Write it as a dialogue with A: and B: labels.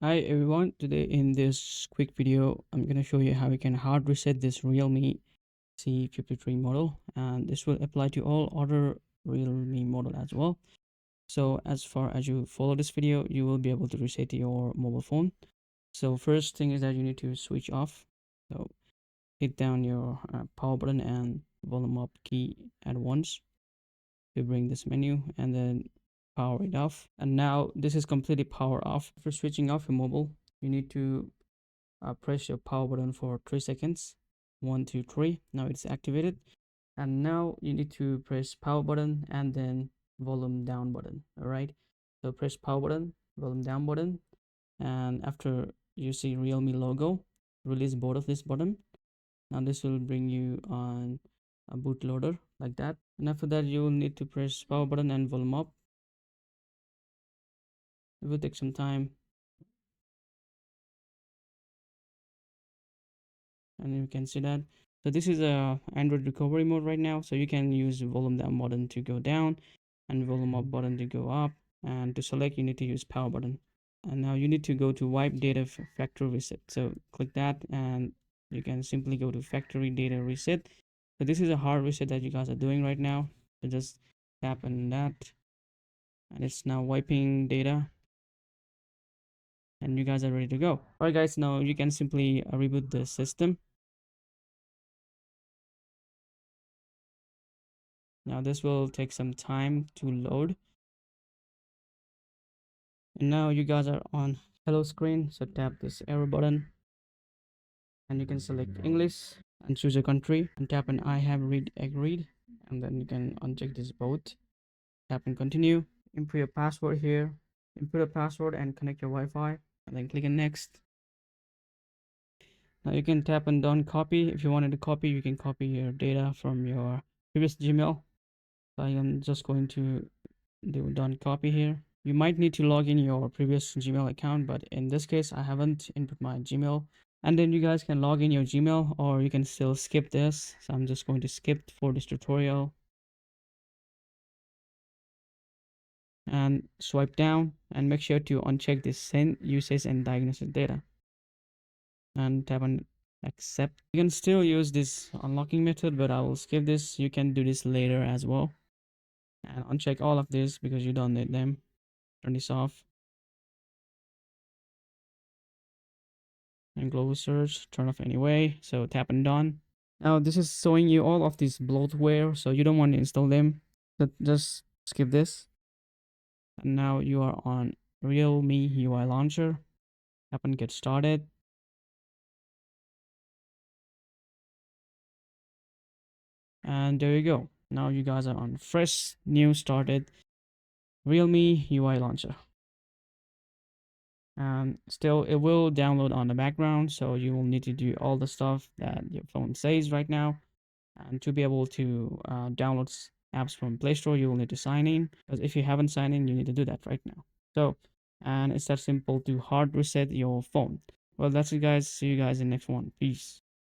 A: Hi everyone, today in this quick video I'm going to show you how you can hard reset this Realme C53 model, and this will apply to all other Realme model as well. So as far as you follow this video, you will be able to reset your mobile phone. So first thing is that you need to switch off. So hit down your power button and volume up key at once to bring this menu, and then power it off. And now this is completely power off. For switching off your mobile, you need to press your power button for 3 seconds. 1 2 3, now it's activated. And now you need to press power button and then volume down button. All right, so press power button, volume down button, and after you see Realme logo, release both of this button. Now this will bring you on a bootloader like that, and after that you will need to press power button and volume up. It will take some time, and you can see that. So this is a Android recovery mode right now, so you can use volume down button to go down and volume up button to go up, and to select you need to use power button. And now you need to go to wipe data factory reset, so click that and you can simply go to factory data reset. So this is a hard reset that you guys are doing right now, so just tap on that and it's now wiping data, and you guys are ready to go. All right guys, now you can simply reboot the system. Now this will take some time to load. And now you guys are on hello screen, so tap this arrow button and you can select English and choose a country and tap on I have read agreed, and then you can uncheck this both. Tap and continue. Input your password here. Input a password and connect your Wi-Fi, and then click on next. Now you can tap on done copy. If you wanted to copy, you can copy your data from your previous Gmail. So I am just going to do done copy here. You might need to log in your previous Gmail account, but in this case I haven't input my Gmail. And then you guys can log in your Gmail, or you can still skip this. So I'm just going to skip for this tutorial and swipe down, and make sure to uncheck this send usage and diagnosis data and tap on accept. You can still use this unlocking method, but I will skip this. You can do this later as well, and uncheck all of this because you don't need them. Turn this off, and global search turn off anyway, so tap on done. Now this is showing you all of these bloatware, so you don't want to install them, so just skip this. And now you are on Realme UI launcher. Tap on get started, and there you go. Now you guys are on fresh new started Realme UI launcher. And still it will download on the background, so you will need to do all the stuff that your phone says right now. And to be able to download apps from Play Store, you will need to sign in, because if you haven't signed in, you need to do that right now. So, and it's that simple to hard reset your phone. Well, that's it guys, see you guys in the next one. Peace.